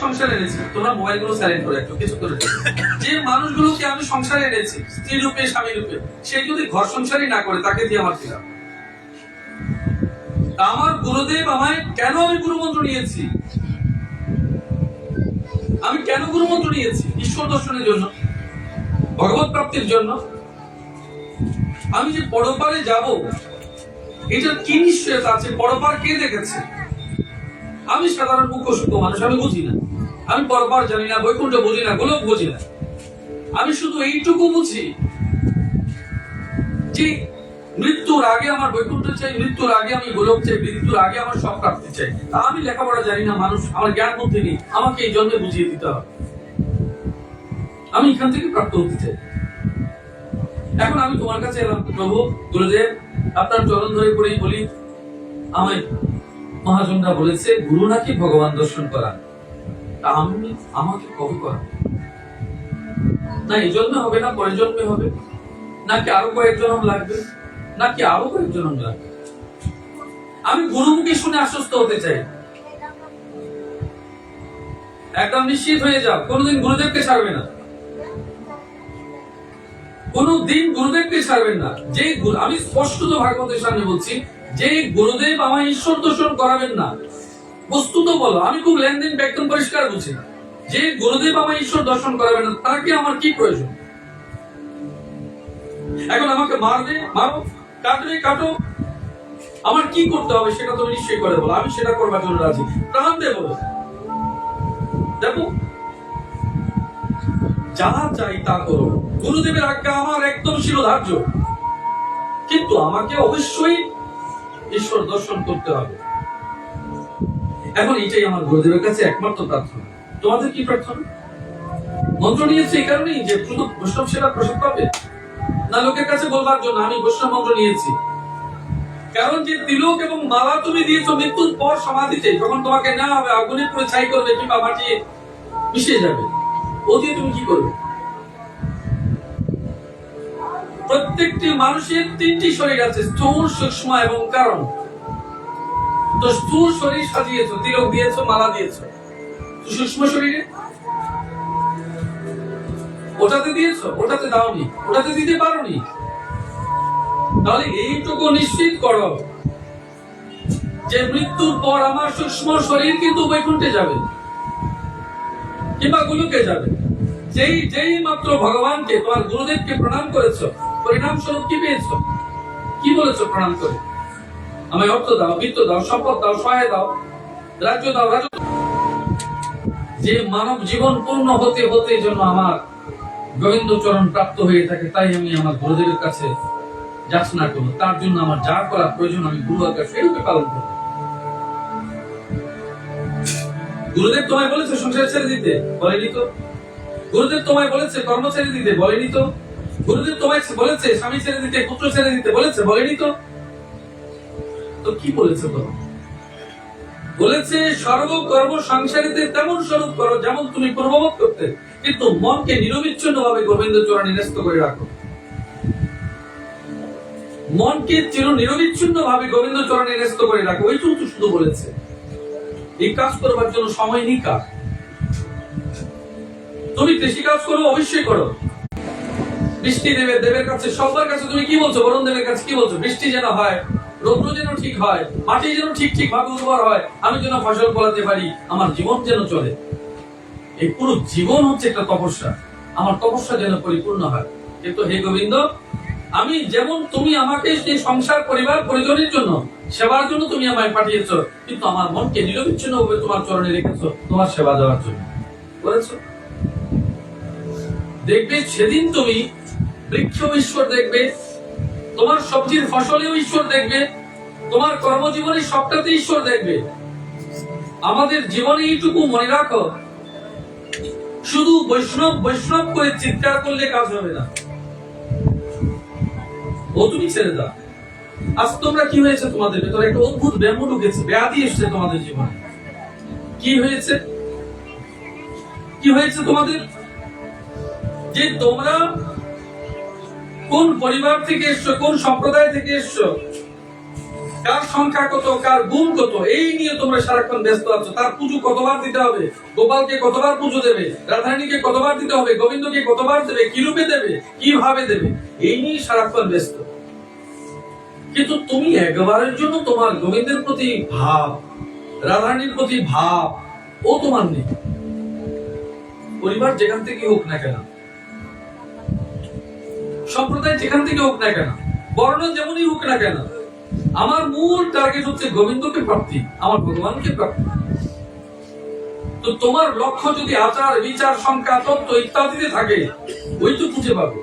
সংসারে এনেছি, তোমরা মোবাইল গুলো সাইলেন্ট করে রাখো, কিছু করে রাখো। যে মানুষগুলোকে আমি সংসারে এনেছি স্ত্রী রূপে স্বামী রূপে, সে যদি ঘর সংসারই না করে, তাকে দিয়ে আমার কি লাভ? আমার গুরুদেব আমায় কেন, আমি গুরুমন্ত্র নিয়েছি, আমি কেন গুরুমন্ত্র নিয়েছি? ঈশ্বর দর্শনের জন্য, ভগবত প্রাপ্তির জন্য। আমি যে পরপারে যাব, এটা কি নিশ্চয়তা আছে? পরপার কে দেখেছে? আমি সাধারণ মুখ্য মানুষ, আমি বুঝি না, আমি পরপার জানি না, বৈকুণ্ঠ বুঝি না, গোলক বুঝি না। আমি শুধু এইটুকু বুঝি যে মৃত্যুর আগে আমার বৈকুণ্ঠ চাই, মৃত্যুর আগে আমি গোলক চাই, মৃত্যুর আগে আমার সব প্রাপ্তি চাই। তা আমি লেখাপড়া জানি না মানুষ, আমার জ্ঞান বুদ্ধি নেই, আমাকে এই জন্মে বুঝিয়ে দিতে হবে। আমি এখান থেকে প্রাপ্ত হতে চাই। এখন আমি তোমার কাছে এলাম, প্রভু গুরুদেব আপনার চরণ ধরে পড়েই বলি, আমায় মহাজনরা বলেছে গুরু নাকি ভগবান দর্শন করা, তা আমি আমাকে কবে করা? না এই জন্মে হবে, না পরের জন্মে হবে, নাকি আরো কয়েক জন্ম লাগবে, নাকি আরো কয়েক জন্ম লাগবে? আমি গুরুমুখী শুনে আশ্বস্ত হতে চাই। একদম নিশ্চিত হয়ে যাও, কোনদিন গুরুদেবকে ছাড়বে না, কোনদিন গুরুদেবকে ছাড়বেন না। যে আমি স্পষ্টত ভাগবতের সামনে বলছি, যে গুরুদেব আমায় ঈশ্বর দর্শন করাবেন না, বস্তুত বলো, আমি খুব লেনদেন একদম পরিষ্কার বুঝি, যে গুরুদেব আমায় ঈশ্বর দর্শন করাবেন না, তাকে আমার কি প্রয়োজন? এখন আমাকে মারবে, মারো, কাটবে, কাটো, আমার কি করতে হবে সেটা তুমি নিশ্চয়ই করে বলো, আমি সেটা করবার জন্য রাজি, প্রাণ দেব। দেখো, যা চাই তা করো, গুরুদেবের আজ্ঞা আমার একদম শিরোধার্য, কিন্তু আমাকে অবশ্যই ঈশ্বর দর্শন করতে হবে। এখন এটাই আমার গুরুদেবের কাছে একমাত্র প্রার্থনা। তোমাদের কি প্রার্থনা? মন্ত্র নিয়েছি এই কারণেই যে শুধু বৈষ্ণব সেবা প্রসাদ পাবে, না লোকের কাছে বলবার জন্য আমি বৈষ্ণব মন্ত্র নিয়েছি? কারণ যে তিলক এবং মালা তুমি দিয়েছো মৃত্যুর পর সমাধিতে, যখন তোমাকে নেওয়া হবে, আগুনে পুরো ছাই করবে কিংবা মাটি মিশে যাবে, ও দিয়ে তুমি কি করবে? প্রত্যেকটি মানুষের তিনটি শরীর আছে, স্থূল, সূক্ষ্ম এবং কারণ। তো স্থূল শরীর সাজিয়েছো, তিলক দিয়েছো, মালা দিয়েছো, সূক্ষ্ম শরীরে ওটাতে দিয়েছো, ওটাতে দাওনি, ওটাতে দিতে পারোনি। তাহলে এইটুকু নিশ্চিত করো যে মৃত্যুর পর আমার সূক্ষ্ম শরীর কিন্তু বৈকুণ্ঠে যাবে কিংবা গোলকে যাবে। যেই মাত্র ভগবানকে, তোমার গুরুদেবকে প্রণাম করেছো, পরিণাম স্বরূপ কি পেয়েছো? কি বলেছো প্রণাম করে? আমায় অর্থ দাও, বিত্ত দাও, সম্পদ দাও, সহায় দাও, রাজ্য দাও, রাজ্য। যে মানব জীবন পূর্ণ হতে হতে যেন আমার গোবিন্দ চরণ প্রাপ্ত হয়ে থাকে, তাই আমি আমার গুরুদেবের কাছে যাচনা করব। তার জন্য আমার যা করার প্রয়োজন আমি গুরু আজ্ঞা সেইরূপে পালন করব। গুরুদেব তোমায় বলেছে সংসার ছেড়ে দিতে, বলেনি তো? গুরুদেব তোমায় বলেছে কর্ম ছেড়ে দিতে, বলেনি তো? গুরুদেব তোমায় বলেছে স্বামী ছেড়ে দিতে, পুত্র ছেড়ে দিতে, বলেছে, বলেনি তো? তো কি বলেছে? তো বলেছে সর্বকর্ম সংসারিতে তেমন স্বরূপ করো যেমন তুমি পূর্ববৎ করতে, কিন্তু মনকে নিরবিচ্ছিন্ন ভাবে গোবিন্দ চরণে ন্যস্ত করে রাখো। মনকে নিরবিচ্ছিন্ন ভাবে গোবিন্দ চরণে ন্যস্ত করে রাখো, ওইটুকু তো শুধু বলেছে। এই কাজ করবার জন্য সময় নেই কার। তুমি কৃষি কাজ করো, অবশ্যই করো। বৃষ্টি দেবে, দেবের কাছে, সবার কাছে তুমি কি বলছো? বরুণ দেবের কাছে কি বলছো? বৃষ্টি যেন হয়, রৌদ্র যেন ঠিক হয়, মাটি যেন ঠিক ভাবে উর্বর হয়, আমি যেন ফসল ফলাতে পারি, আমার জীবন যেন চলে। এই পুরো জীবন হচ্ছে একটা তপস্যা, আমার তপস্যা যেন পরিপূর্ণ হয়। কিন্তু হে গোবিন্দ, আমি যেমন, তুমি আমাকে সেই সংসার পরিবার পরিজনের জন্য সেবার জন্য তুমি আমায় পাঠিয়েছো, কিন্তু আমার মনকে নিরবিচ্ছিন্ন ভাবে তোমার চরণে রেখেছো তোমার সেবা দেওয়ার জন্য। করেছো? দেখবে সেদিন তুমি বৃক্ষেও ঈশ্বর দেখবে, তোমার সবজির ফসলেও ঈশ্বর দেখবে, তোমার কর্মজীবনে সবটাতে ঈশ্বর দেখবে। আমাদের জীবনে এইটুকু মনে রাখো, শুধু বৈষ্ণব বৈষ্ণব করে চিৎকার করলে কাজ হবে না। ও তুমি ছেড়ে দাও। আজ তোমরা কি হয়েছে? তোমাদের ভেতরে একটা অদ্ভুত ব্যায়াম ঢুকেছে, ব্যাধি এসছে তোমাদের জীবনে। কি হয়েছে? কি হয়েছে তোমাদের? যে তোমরা কোন পরিবার থেকে এসছো, কোন সম্প্রদায় থেকে এসছো, কার সংখ্যা কত, কার গুণ কত, এই নিয়ে তোমরা সারাক্ষণ ব্যস্ত আছো। তার পুজো কতবার দিতে হবে, গোপালকে কতবার পুজো দেবে, রাধারানীকে কতবার দিতে হবে, গোবিন্দকে কতবার দেবে, কি রূপে দেবে, কিভাবে দেবে, এই নিয়ে সারাক্ষণ ব্যস্ত। কিন্তু তুমি একবারের জন্য তোমার গোবিন্দের প্রতি ভাব, রাধারানীর প্রতি ভাব, ও তোমার নেই। পরিবার যেখান থেকে হোক না কেন, সম্প্রদায় যেখান থেকে হোক না কেন, বর্ণ যেমনই হোক না কেন, আমার মূল টার্গেট হচ্ছে গোবিন্দকে প্রাপ্তি, আমার ভগবানকে প্রাপ্তি। তো তোমার লক্ষ্য যদি আচার বিচার সংখ্যা তত্ত্ব ইত্যাদিতে থাকে, ওই তো খুঁজে পাবে।